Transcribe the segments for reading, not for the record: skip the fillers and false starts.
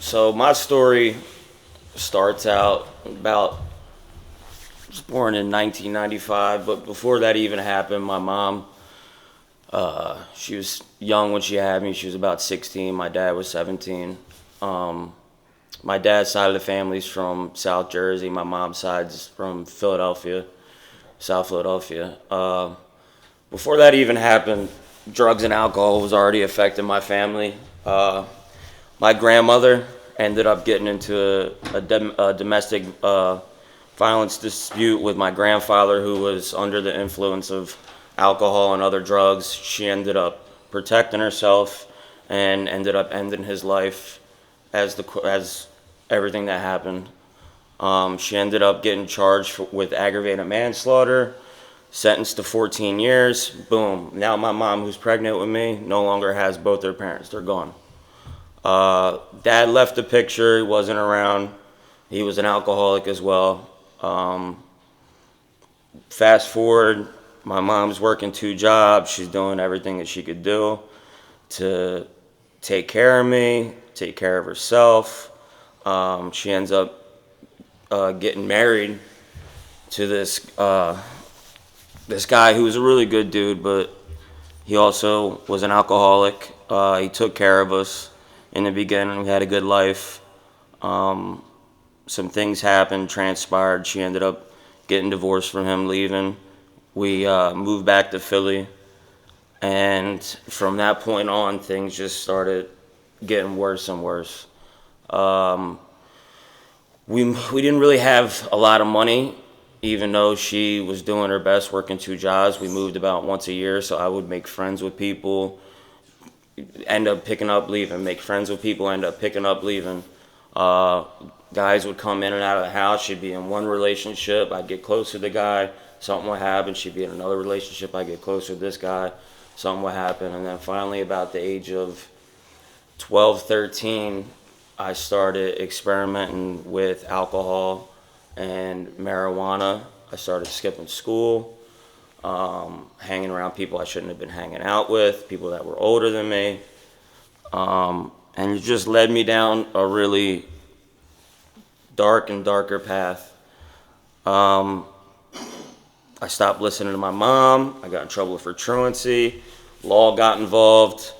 So my story starts out about, I was born in 1995, but before that even happened, my mom, she was young when she had me. She was about 16. My dad was 17. Um, my dad's side of the family's from South Jersey. My mom's side's from Philadelphia, South Philadelphia. Before that even happened, drugs and alcohol was already affecting my family. My grandmother ended up getting into a domestic violence dispute with my grandfather, who was under the influence of alcohol and other drugs. She ended up protecting herself and ended up ending his life as everything that happened. She ended up getting charged with aggravated manslaughter, sentenced to 14 years. Boom. Now my mom, who's pregnant with me, no longer has both their parents. They're gone. Dad left the picture. He wasn't around. He was an alcoholic as well. Fast forward, my mom's working 2 jobs. She's doing everything that she could do to take care of me, take care of herself. She ends up getting married to this guy who was a really good dude, but he also was an alcoholic. He took care of us in the beginning. We had a good life. Some things happened, transpired. She ended up getting divorced from him, leaving. We moved back to Philly, and from that point on, things just started getting worse and worse. We didn't really have a lot of money, even though she was doing her best working 2 jobs. We moved about once a year, so I would make friends with people, end up picking up, leaving, make friends with people, end up picking up, leaving. Guys would come in and out of the house. She'd be in one relationship. I'd get close to the guy. Something would happen. She'd be in another relationship. I'd get closer to this guy. Something would happen. And then finally, about the age of 12, 13, I started experimenting with alcohol and marijuana. I started skipping school, hanging around people I shouldn't have been hanging out with, people that were older than me. And it just led me down a really dark and darker path. I stopped listening to my mom. I got in trouble for truancy. Law got involved.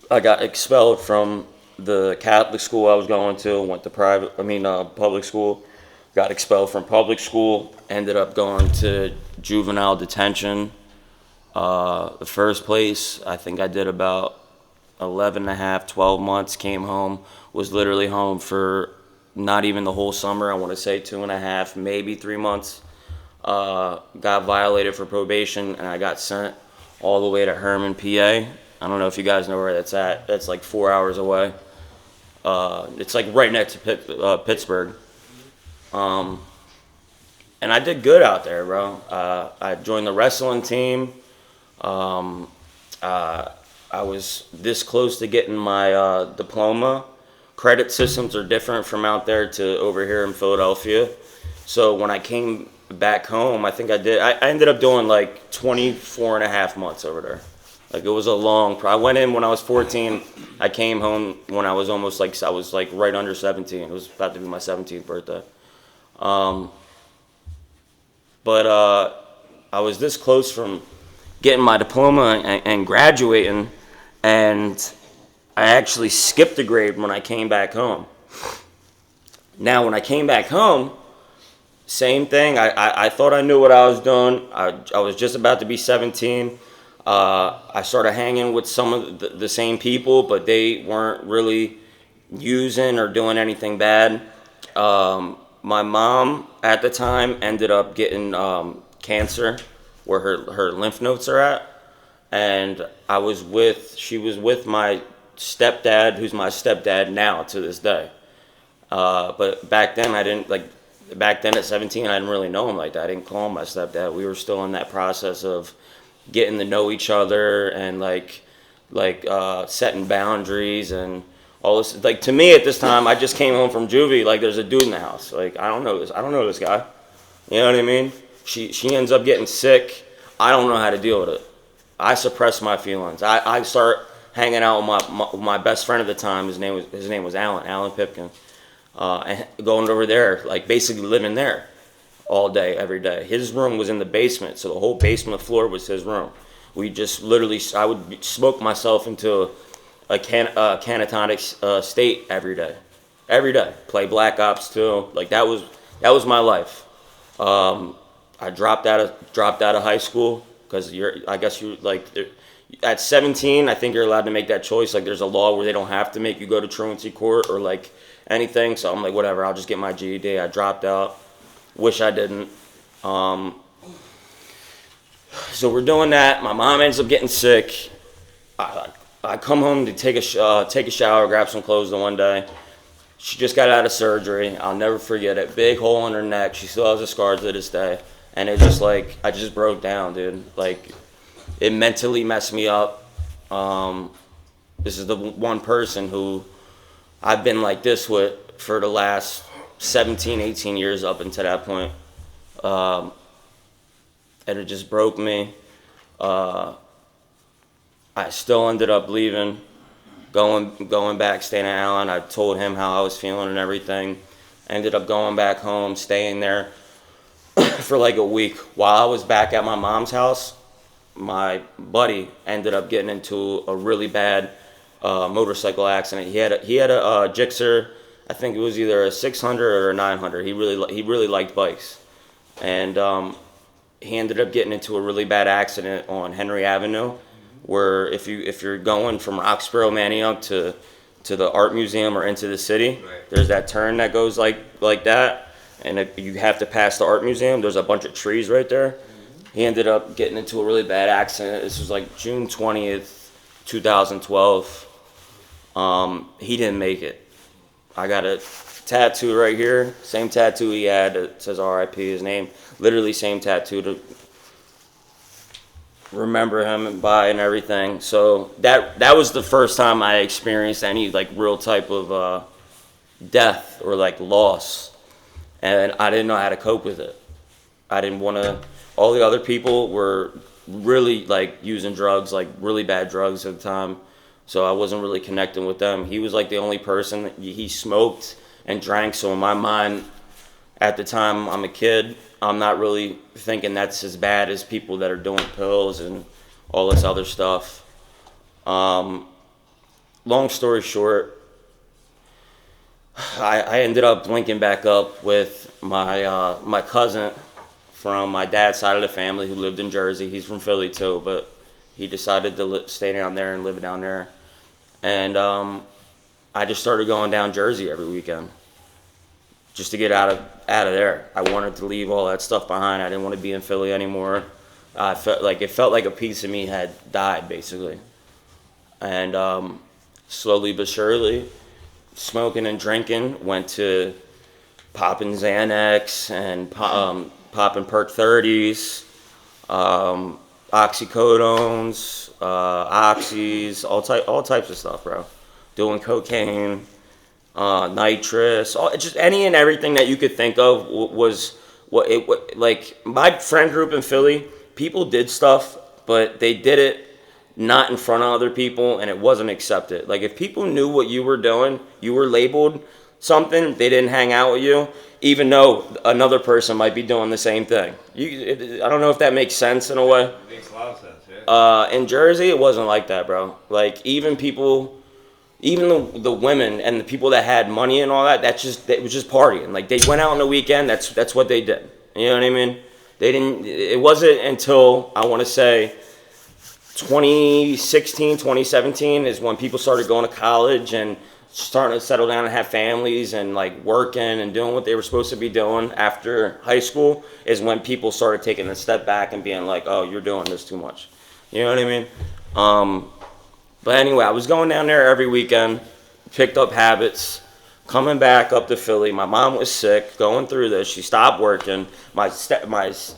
I got expelled from the Catholic school I was going to. Went to public school. Got expelled from public school. Ended up going to juvenile detention. The first place, I think I did about 11 and a half, 12 months. Came home. Was literally home for not even the whole summer. I want to say 2.5, maybe 3 months. Got violated for probation, and I got sent all the way to Herman, PA. I don't know if you guys know where that's at. That's like 4 hours away. It's like right next to Pittsburgh. And I did good out there, bro. I joined the wrestling team. I was this close to getting my diploma. Credit systems are different from out there to over here in Philadelphia. So when I came back home, I ended up doing like 24 and a half months over there. Like it was a long, I went in when I was 14. I came home when I was almost like, I was like right under 17. It was about to be my 17th birthday. But I was this close from getting my diploma and graduating, and I actually skipped a grade when I came back home. Now, when I came back home, same thing. I thought I knew what I was doing. I was just about to be 17. I started hanging with some of the same people, but they weren't really using or doing anything bad. My mom at the time ended up getting cancer where her lymph nodes are at. And she was with my stepdad, who's my stepdad now to this day. But back then at 17, I didn't really know him like that. I didn't call him my stepdad. We were still in that process of getting to know each other and setting boundaries and all this. Like, to me at this time, I just came home from juvie. Like, there's a dude in the house. Like, I don't know this guy. You know what I mean? She ends up getting sick. I don't know how to deal with it. I suppress my feelings. I start hanging out with my best friend at the time. His name was Alan Pipkin, and going over there, like basically living there all day, every day. His room was in the basement, so the whole basement floor was his room. We just literally, I would smoke myself into a catatonic state every day. Every day. Play Black Ops 2. Like that was my life. I dropped out of high school because I guess you like at 17. I think you're allowed to make that choice. Like there's a law where they don't have to make you go to truancy court or like anything. So I'm like, whatever. I'll just get my GED. I dropped out. Wish I didn't. So we're doing that. My mom ends up getting sick. I come home to take a shower, grab some clothes the one day. She just got out of surgery. I'll never forget it. Big hole in her neck. She still has a scar to this day. And it just like, I just broke down, dude. Like, it mentally messed me up. This is the one person who I've been like this with for the last 17, 18 years up until that point. And it just broke me. I still ended up leaving, going back, staying at Allen. I told him how I was feeling and everything. Ended up going back home, staying there for like a week. While I was back at my mom's house, my buddy ended up getting into a really bad motorcycle accident. He had a Gixxer. I think it was either a 600 or a 900. He really liked bikes, and he ended up getting into a really bad accident on Henry Avenue, where if you're going from Roxborough, Manayunk to the art museum or into the city, right, there's that turn that goes like that, and you have to pass the art museum. There's a bunch of trees right there. He ended up getting into a really bad accident. This was like June 20th, 2012. He didn't make it. I got a tattoo right here, same tattoo he had that says RIP, his name, literally same tattoo to remember him by and everything. So that was the first time I experienced any like real type of death or like loss, and I didn't know how to cope with it. I didn't want to. All the other people were really like using drugs, like really bad drugs at the time, so I wasn't really connecting with them. He was like the only person that he smoked and drank. So in my mind, at the time, I'm a kid. I'm not really thinking that's as bad as people that are doing pills and all this other stuff. Long story short, I ended up linking back up with my cousin from my dad's side of the family who lived in Jersey. He's from Philly too, but he decided to stay down there and live down there. And I just started going down Jersey every weekend just to get out of there. I wanted to leave all that stuff behind. I didn't want to be in Philly anymore. I felt like a piece of me had died, basically. And slowly but surely, smoking and drinking, went to popping Xanax and popping Perk 30s, oxycodones, oxys, all types of stuff, bro. Doing cocaine, nitrous, just any and everything that you could think of was like my friend group in Philly. People did stuff, but they did it not in front of other people, and it wasn't accepted. Like if people knew what you were doing, you were labeled something, they didn't hang out with you, even though another person might be doing the same thing. I don't know if that makes sense in a way. It makes a lot of sense, yeah. In Jersey, it wasn't like that, bro. Like even the women and the people that had money and all that, it was just partying. Like they went out on the weekend, that's what they did. You know what I mean? It wasn't until, I want to say, 2016, 2017 is when people started going to college and starting to settle down and have families and like working and doing what they were supposed to be doing after high school, is when people started taking a step back and being like, oh, you're doing this too much. You know what I mean? But anyway, I was going down there every weekend, picked up habits, coming back up to Philly. My mom was sick, going through this. She stopped working. My stepdad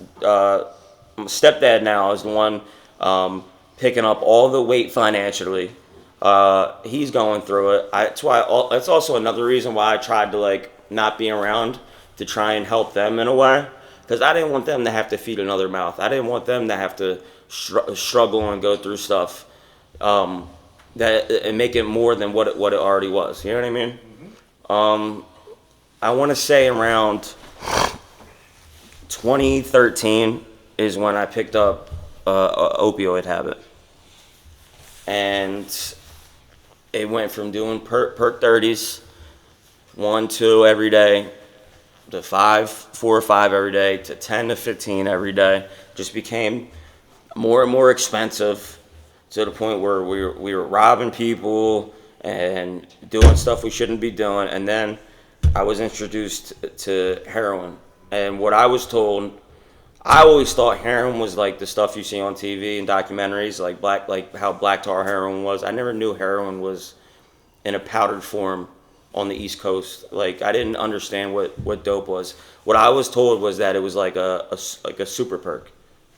now is the one picking up all the weight financially. He's going through it. That's also another reason why I tried to like not be around, to try and help them in a way, because I didn't want them to have to feed another mouth. I didn't want them to have to struggle and go through stuff that and make it more than what it already was. You know what I mean? I want to say around 2013 is when I picked up a opioid habit, and it went from doing perk 30s, 1, 2 every day, to 5, 4 or 5 every day, to 10 to 15 every day. Just became more and more expensive to the point where we were robbing people and doing stuff we shouldn't be doing. And then I was introduced to heroin. And what I was told, I always thought heroin was like the stuff you see on TV and documentaries, like how black tar heroin was. I never knew heroin was in a powdered form on the East Coast. Like, I didn't understand what dope was. What I was told was that it was like a super perk,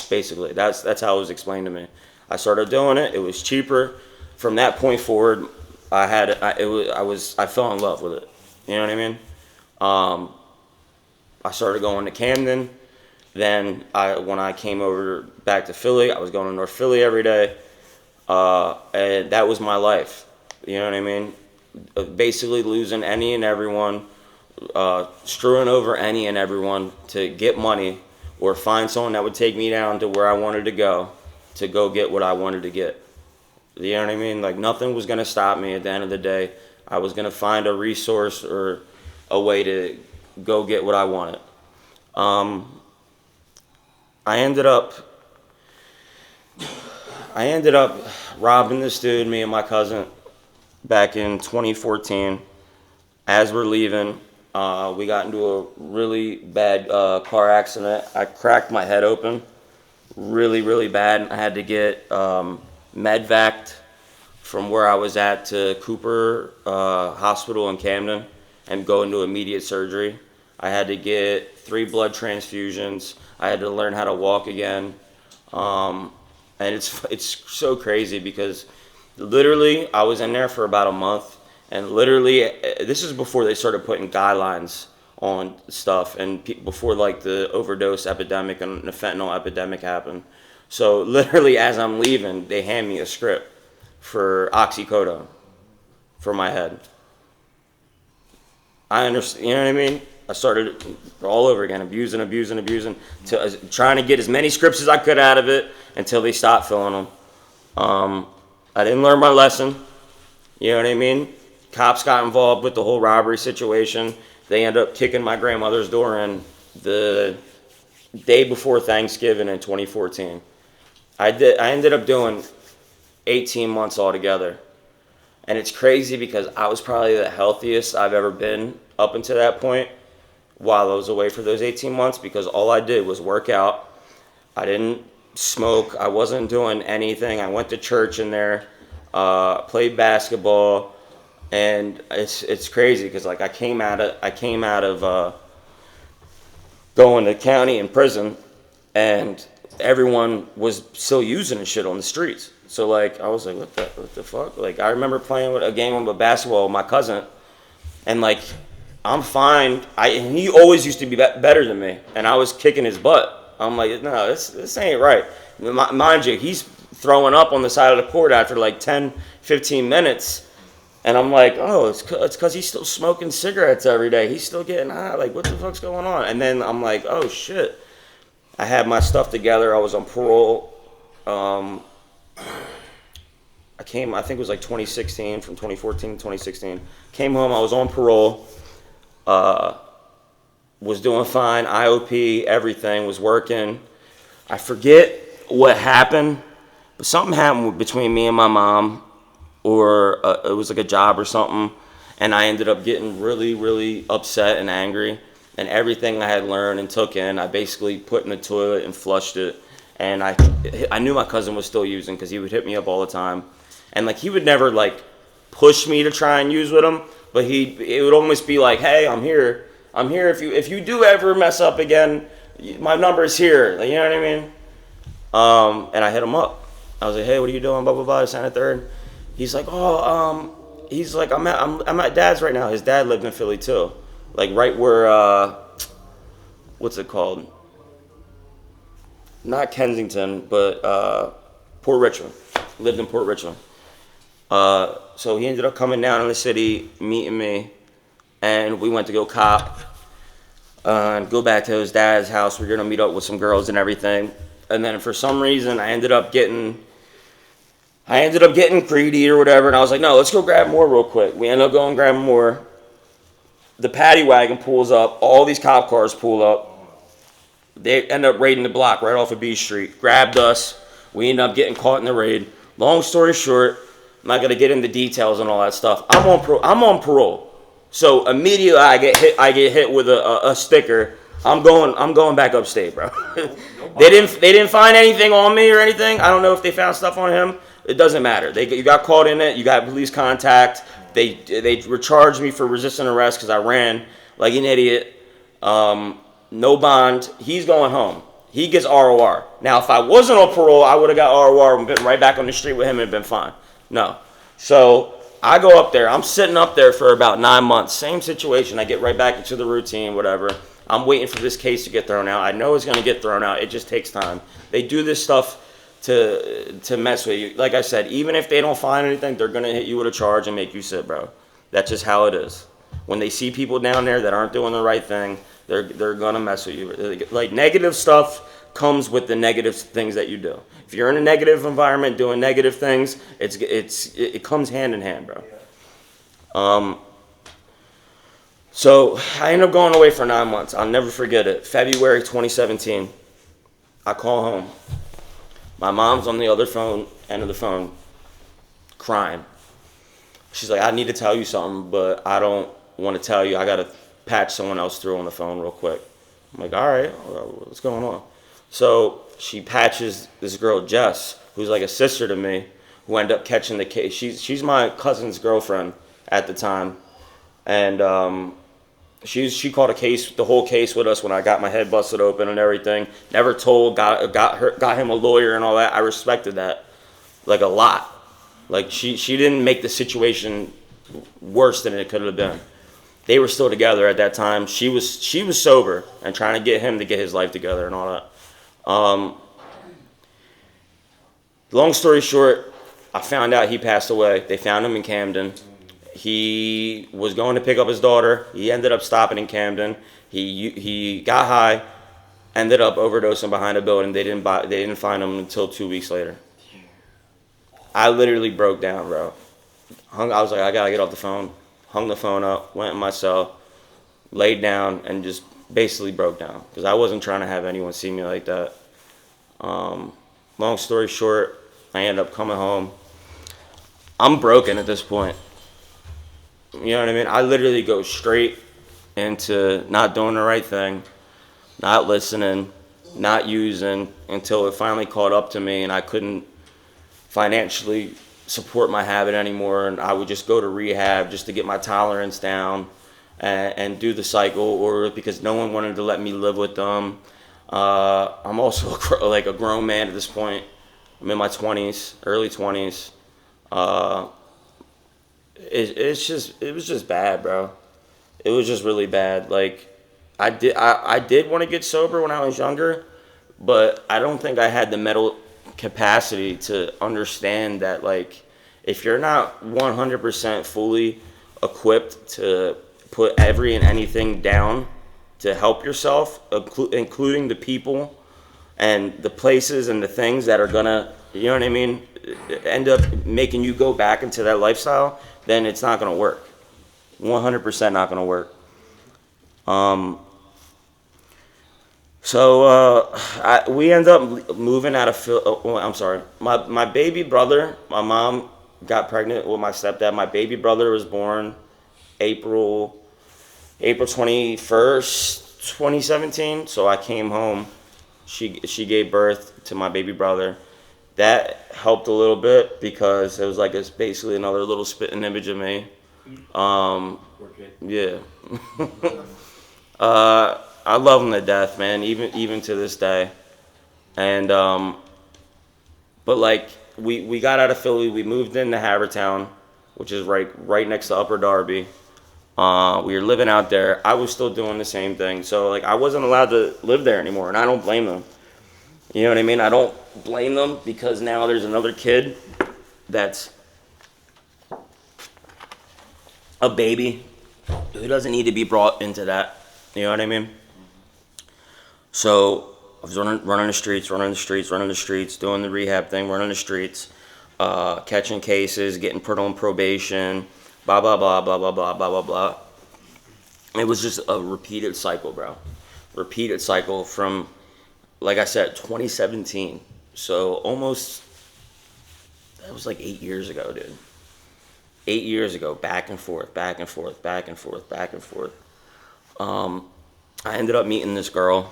basically. That's how it was explained to me. I started doing it. It was cheaper. From that point forward, I fell in love with it. You know what I mean? I started going to Camden. Then when I came over back to Philly, I was going to North Philly every day, and that was my life. You know what I mean? Basically losing any and everyone, screwing over any and everyone to get money, or find someone that would take me down to where I wanted to go get what I wanted to get. You know what I mean? Like, nothing was going to stop me at the end of the day. I was going to find a resource or a way to go get what I wanted. I ended up robbing this dude, me and my cousin, back in 2014. As we're leaving, we got into a really bad car accident. I cracked my head open really, really bad. I had to get medvaced from where I was at to Cooper Hospital in Camden and go into immediate surgery. I had to get 3 blood transfusions. I had to learn how to walk again. And it's so crazy because literally I was in there for about a month, and literally this is before they started putting guidelines on stuff, and before like the overdose epidemic and the fentanyl epidemic happened. So literally as I'm leaving, they hand me a script for oxycodone for my head. I understand, you know what I mean? I started all over again, abusing, to trying to get as many scripts as I could out of it until they stopped filling them. I didn't learn my lesson. You know what I mean? Cops got involved with the whole robbery situation. They ended up kicking my grandmother's door in the day before Thanksgiving in 2014. I ended up doing 18 months altogether. And it's crazy because I was probably the healthiest I've ever been up until that point while I was away for those 18 months, because all I did was work out. I didn't smoke. I wasn't doing anything. I went to church in there, played basketball, and it's crazy because like I came out of going to county and prison, and everyone was still using the shit on the streets. So like I was like, what the fuck? Like, I remember playing with a game of basketball with my cousin, and like I'm fine. And he always used to be better than me, and I was kicking his butt. I'm like, no, this ain't right. Mind you, he's throwing up on the side of the court after like 10, 15 minutes. And I'm like, oh, it's because he's still smoking cigarettes every day. He's still getting high. Like, what the fuck's going on? And then I'm like, oh, shit. I had my stuff together. I was on parole. I think it was like 2016, from 2014 to 2016. Came home, I was on parole. Was doing fine. IOP, everything was working. I forget what happened, but something happened between me and my mom, or it was like a job or something, and I ended up getting really, really upset and angry, and everything I had learned and took in, I basically put in the toilet and flushed it. And I knew my cousin was still using because he would hit me up all the time, and like he would never like push me to try and use with him, but it would almost be like, hey, I'm here if you do ever mess up again, my number's here. You know what I mean? And I hit him up. I was like, hey, what are you doing? Blah blah blah. This and the third. He's like, he's like, I'm at Dad's right now. His dad lived in Philly too, like right where what's it called? Not Kensington, but Port Richmond. Lived in Port Richmond. So he ended up coming down in the city, meeting me, and we went to go cop and go back to his dad's house. We are gonna meet up with some girls and everything. And then for some reason, I ended up getting greedy or whatever, and I was like, no, let's go grab more real quick. We ended up going grab more. The paddy wagon pulls up. All these cop cars pull up. They end up raiding the block right off of B Street. Grabbed us. We ended up getting caught in the raid. Long story short, I'm not gonna get into details and all that stuff. I'm on parole. So immediately I get hit with a sticker. I'm going back upstate, bro. They didn't find anything on me or anything. I don't know if they found stuff on him. It doesn't matter. You got caught in it. You got police contact. They charged me for resisting arrest because I ran like an idiot. No bond. He's going home. He gets ROR. Now, if I wasn't on parole, I would have got ROR and been right back on the street with him and been fine. No. So I go up there. I'm sitting up there for about 9 months. Same situation. I get right back into the routine, whatever. I'm waiting for this case to get thrown out. I know it's going to get thrown out. It just takes time. They do this stuff to mess with you. Like I said, even if they don't find anything, they're going to hit you with a charge and make you sit, bro. That's just how it is. When they see people down there that aren't doing the right thing, they're going to mess with you. Like, negative stuff comes with the negative things that you do. If you're in a negative environment doing negative things, it comes hand in hand, bro. So I ended up going away for 9 months. I'll never forget it. February 2017. I call home. My mom's on the other end of the phone, crying. She's like, I need to tell you something, but I don't want to tell you. I got to patch someone else through on the phone real quick. I'm like, all right, what's going on? So she patches this girl, Jess, who's like a sister to me, who ended up catching the case. She's my cousin's girlfriend at the time. And she caught the whole case with us when I got my head busted open and everything. Never told, got him a lawyer and all that. I respected that, like, a lot. Like, she didn't make the situation worse than it could have been. They were still together at that time. She was sober and trying to get him to get his life together and all that. Long story short, I found out he passed away. They found him in Camden. He was going to pick up his daughter. He ended up stopping in Camden. He got high, ended up overdosing behind a building. They didn't find him until 2 weeks later. I literally broke down, bro. I was like, I gotta get off the phone. Hung the phone up, went in my cell, laid down, and just basically broke down because I wasn't trying to have anyone see me like that. Long story short, I ended up coming home. I'm broken at this point. You know what I mean? I literally go straight into not doing the right thing, not listening, not using, until it finally caught up to me and I couldn't financially support my habit anymore, and I would just go to rehab just to get my tolerance down and do the cycle, or because no one wanted to let me live with them. I'm also like a grown man at this point. I'm in my 20s, early 20s. It was just bad, bro. It was just really bad. Like, I did want to get sober when I was younger, but I don't think I had the mental capacity to understand that, like, if you're not 100% fully equipped to put every and anything down to help yourself, including the people and the places and the things that are gonna, you know what I mean, end up making you go back into that lifestyle, then it's not gonna work. 100% not gonna work. We end up moving out of I'm sorry. My baby brother, my mom got pregnant with my stepdad. My baby brother was born April 21st, 2017. So I came home. She gave birth to my baby brother. That helped a little bit because it was like it's basically another little spitting image of me. Yeah. I love him to death, man, even to this day. And but like we got out of Philly, we moved into Havertown, which is right next to Upper Darby. We were living out there. I was still doing the same thing. So like I wasn't allowed to live there anymore, and I don't blame them. You know what I mean? I don't blame them because now there's another kid that's a baby who doesn't need to be brought into that. You know what I mean? So I was running the streets, doing the rehab thing, running the streets, catching cases, getting put on probation, blah, blah, blah, blah, blah, blah, blah, blah, blah. It was just a repeated cycle, bro. Repeated cycle from, like I said, 2017. So almost, that was like 8 years ago, dude. 8 years ago, back and forth, back and forth, back and forth, back and forth. I ended up meeting this girl,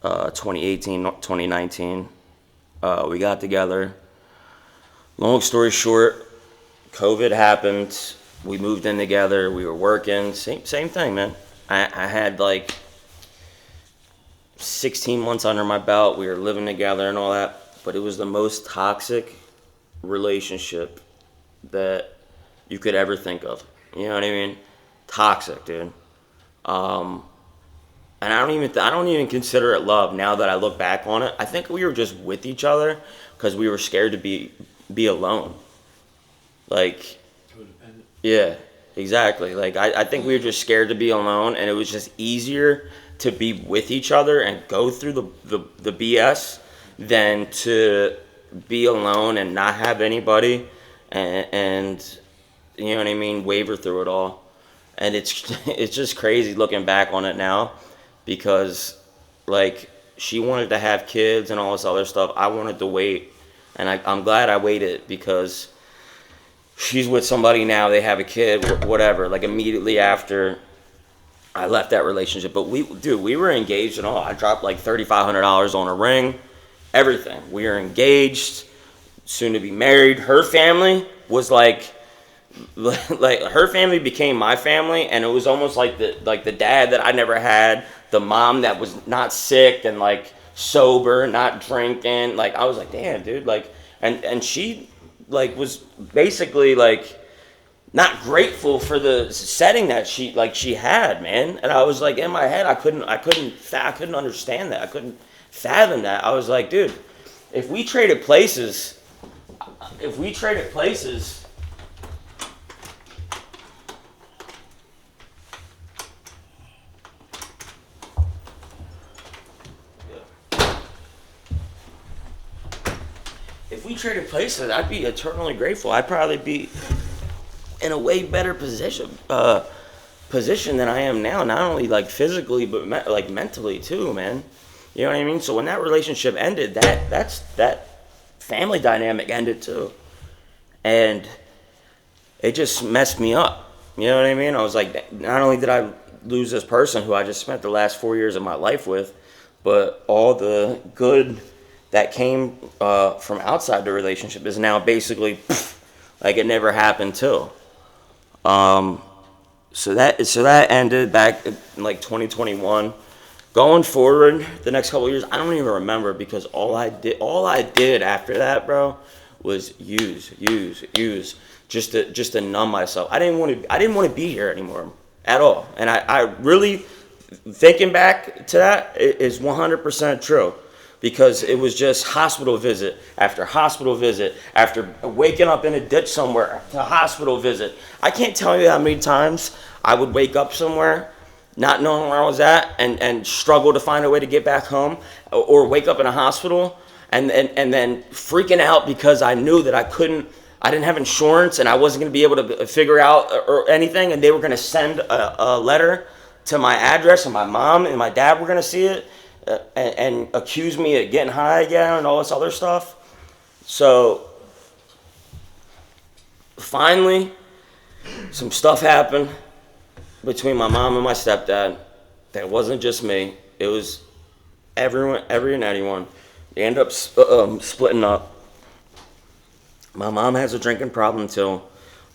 2018, 2019. We got together. Long story short, COVID happened. We moved in together. We were working. Same thing, man. I had like 16 months under my belt. We were living together and all that. But it was the most toxic relationship that you could ever think of. You know what I mean? Toxic, dude. And I don't even consider it love now that I look back on it. I think we were just with each other because we were scared to be alone. Like, yeah, exactly. Like I think we were just scared to be alone, and it was just easier to be with each other and go through the BS than to be alone and not have anybody and you know what I mean, waver through it all. And it's just crazy looking back on it now because like she wanted to have kids and all this other stuff. I wanted to wait, and I'm glad I waited because she's with somebody now. They have a kid, whatever. Like immediately after I left that relationship, but we were engaged and all. I dropped like $3,500 on a ring, everything. We were engaged, soon to be married. Her family was like her family became my family, and it was almost like the dad that I never had, the mom that was not sick and like sober, not drinking. Like I was like, damn, dude. Like, and she like was basically like not grateful for the setting that she had, man. And I was like in my head, I couldn't understand that. I couldn't fathom that. I was like, dude, if we traded places. If we traded places, I'd be eternally grateful. I'd probably be in a way better position than I am now. Not only like physically, but like mentally too, man. You know what I mean? So when that relationship ended, that family dynamic ended too, and it just messed me up. You know what I mean? I was like, not only did I lose this person who I just spent the last 4 years of my life with, but all the good that came from outside the relationship is now basically like it never happened too. So that ended back in like 2021. Going forward, the next couple of years, I don't even remember because all I did after that, bro, was use, just to numb myself. I didn't want to be here anymore at all. And I really, thinking back to that, it is 100% true. Because it was just hospital visit after waking up in a ditch somewhere to hospital visit. I can't tell you how many times I would wake up somewhere not knowing where I was at and struggle to find a way to get back home, or wake up in a hospital and then freaking out because I knew that I didn't have insurance and I wasn't going to be able to figure out or anything, and they were going to send a letter to my address, and my mom and my dad were going to see it. And accuse me of getting high again and all this other stuff. So finally, some stuff happened between my mom and my stepdad. That wasn't just me. It was everyone, every and anyone. They ended up splitting up. My mom has a drinking problem too.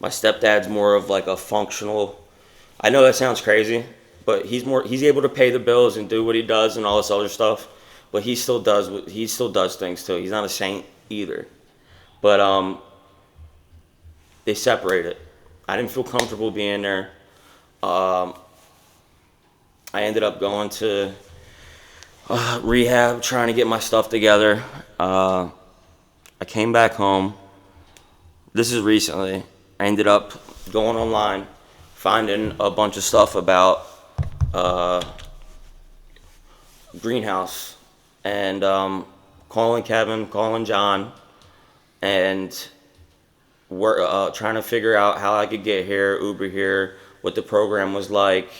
My stepdad's more of like a functional. I know that sounds crazy, but he's able to pay the bills and do what he does and all this other stuff. But he still does things too. He's not a saint either. But they separated. I didn't feel comfortable being there. I ended up going to rehab, trying to get my stuff together. I came back home. This is recently. I ended up going online, finding a bunch of stuff about greenhouse, and calling Kevin, calling John, and we're trying to figure out how I could get here, Uber here, what the program was like.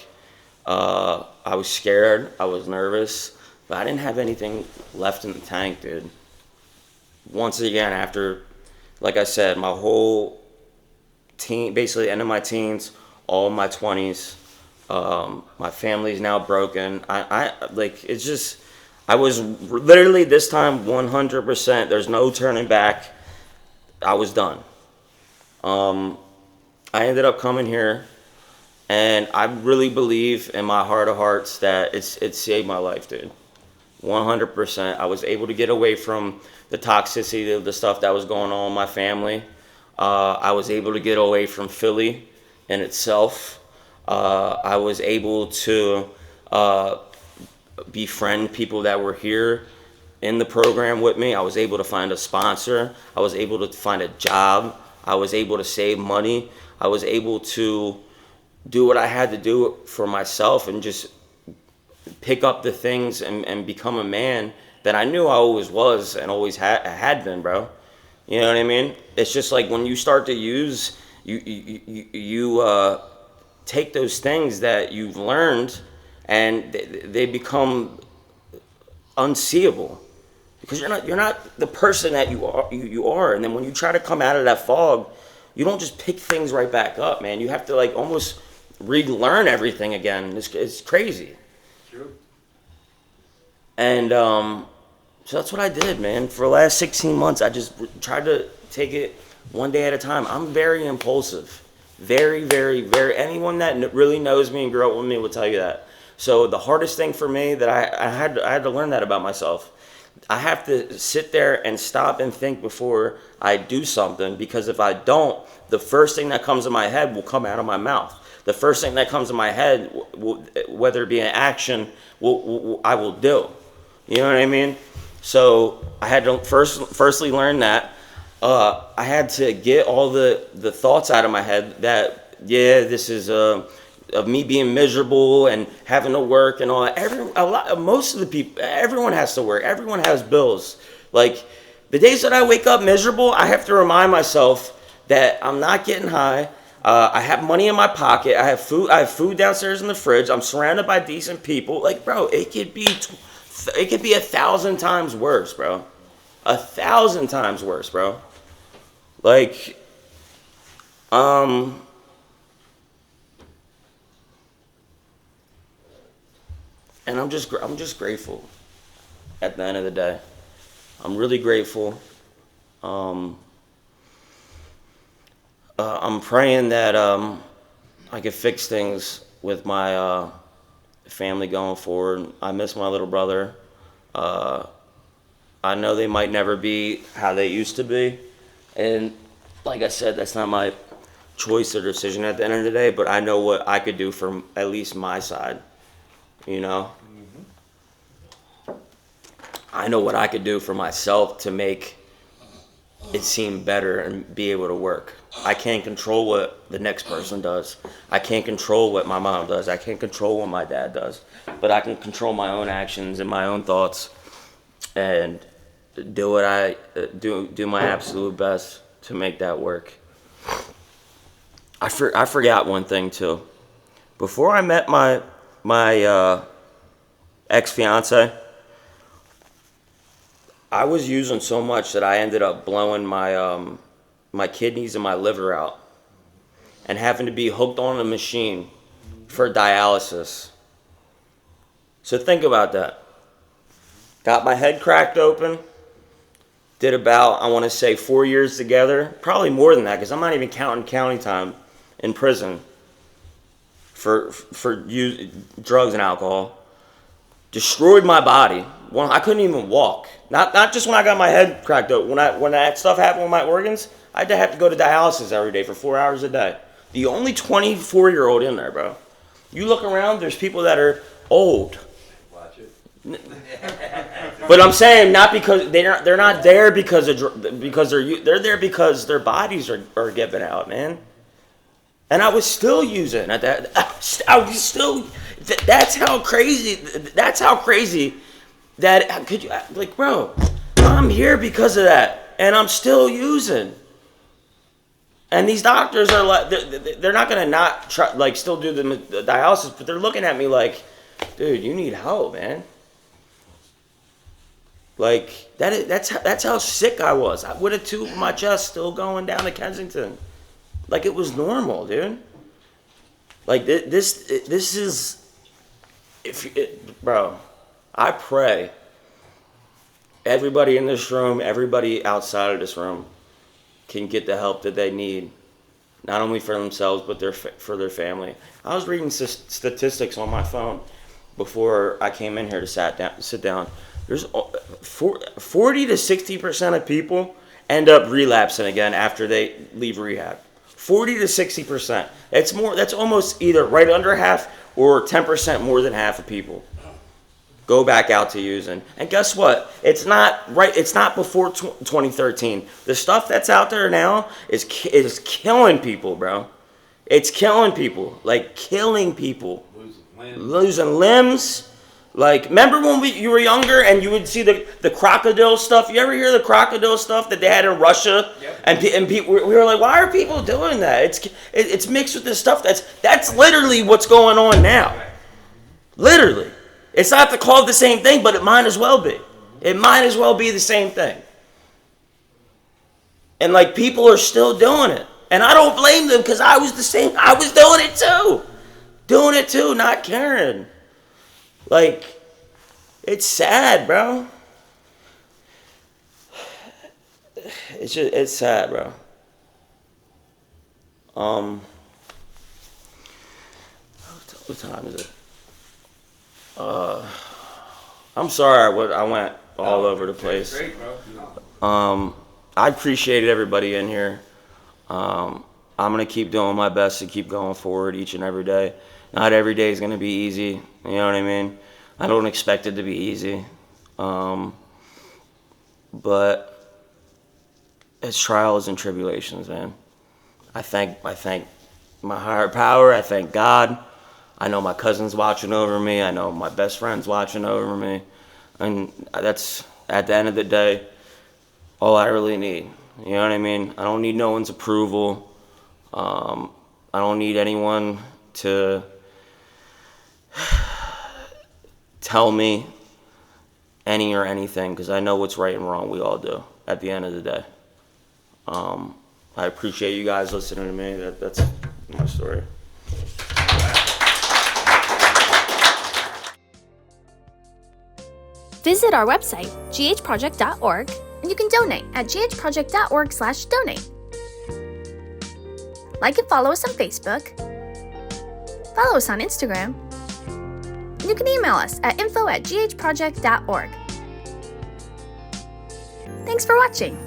I was scared, I was nervous, but I didn't have anything left in the tank, dude. Once again, after, like I said, my whole basically end of my teens, all my 20s, my family's now broken. I like, it's just, I was literally this time 100%, there's no turning back. I was done. I ended up coming here, and I really believe in my heart of hearts that it saved my life, dude. 100%. I was able to get away from the toxicity of the stuff that was going on in my family. I was able to get away from Philly in itself. I was able to befriend people that were here in the program with me. I was able to find a sponsor. I was able to find a job. I was able to save money. I was able to do what I had to do for myself and just pick up the things and become a man that I knew I always was and always had been, bro. You know what I mean? It's just like when you start to use, you take those things that you've learned and they become unseeable because you're not the person that you are. And then when you try to come out of that fog, you don't just pick things right back up, man. You have to like almost relearn everything again. It's crazy. True. And so that's what I did, man. For the last 16 months, I just tried to take it one day at a time. I'm very impulsive. Very, very, very. Anyone that really knows me and grew up with me will tell you that. So the hardest thing for me that I had to learn that about myself. I have to sit there and stop and think before I do something, because if I don't, the first thing that comes in my head will come out of my mouth. The first thing that comes in my head, whether it be an action, I will do. You know what I mean? So I had to firstly learn that. I had to get all the thoughts out of my head that, yeah, this is of me being miserable and having to work and all that. Most of the people, everyone has to work. Everyone has bills. Like the days that I wake up miserable, I have to remind myself that I'm not getting high. I have money in my pocket. I have food. I have food downstairs in the fridge. I'm surrounded by decent people. Like, bro, it could be 1,000 times worse, bro. 1,000 times worse, bro. Like, and I'm just grateful. At the end of the day, I'm really grateful. I'm praying that I can fix things with my family going forward. I miss my little brother. I know they might never be how they used to be. And like I said, that's not my choice or decision at the end of the day, but I know what I could do from at least my side, you know? I know what I could do for myself to make it seem better and be able to work. I can't control what the next person does. I can't control what my mom does. I can't control what my dad does. But I can control my own actions and my own thoughts and do what I do my absolute best to make that work. I forgot one thing too. Before I met my ex-fiance, I was using so much that I ended up blowing my kidneys and my liver out and having to be hooked on a machine for dialysis. So think about that. Got my head cracked open. Did about, I want to say, 4 years together. Probably more than that, because I'm not even counting county time in prison for drugs and alcohol. Destroyed my body. Well, I couldn't even walk. Not just when I got my head cracked open. When that stuff happened with my organs, I had to go to dialysis every day for 4 hours a day. The only 24-year-old in there, bro. You look around, there's people that are old. Watch it. But I'm saying not because they're not there because they're there because their bodies are giving out, man. And I was still using at that. I was still. That's how crazy. That's how crazy. That could you like, bro? I'm here because of that, and I'm still using. And these doctors are like, they're not gonna not try, like, still do the dialysis, but they're looking at me like, dude, you need help, man. Like that's how sick I was. I would have tube my chest still going down to Kensington, like it was normal, dude. Like this is, bro. I pray everybody in this room, everybody outside of this room, can get the help that they need, not only for themselves but for their family. I was reading statistics on my phone before I came in here to sit down. There's 40 to 60% of people end up relapsing again after they leave rehab. 40 to 60%. That's more. That's almost either right under half or 10% more than half of people go back out to using. And guess what? It's not right. It's not before 2013. The stuff that's out there now is killing people, bro. It's killing people. Like killing people. Losing limbs. Like, remember when you were younger and you would see the crocodile stuff? You ever hear the crocodile stuff that they had in Russia? Yep. And people, we were like, why are people doing that? It's mixed with this stuff that's literally what's going on now. Literally. It's not called the same thing, but it might as well be. It might as well be the same thing. And like, people are still doing it. And I don't blame them, because I was the same. I was doing it too. Doing it too, not caring. Like, it's sad, bro. It's sad, bro. What time is it? I'm sorry I went all over the place. Great, bro. I appreciate everybody in here. I'm gonna keep doing my best to keep going forward each and every day. Not every day is gonna be easy. You know what I mean? I don't expect it to be easy. But it's trials and tribulations, man. I thank my higher power. I thank God. I know my cousin's watching over me. I know my best friend's watching over me. And that's, at the end of the day, all I really need. You know what I mean? I don't need no one's approval. I don't need anyone to tell me any or anything, because I know what's right and wrong. We all do, at the end of the day. I appreciate you guys listening to me. That's my story. Visit our website, ghproject.org, and you can donate at ghproject.org/donate. Like and follow us on Facebook. Follow us on Instagram. And you can email us at info@ghproject.org. Thanks for watching.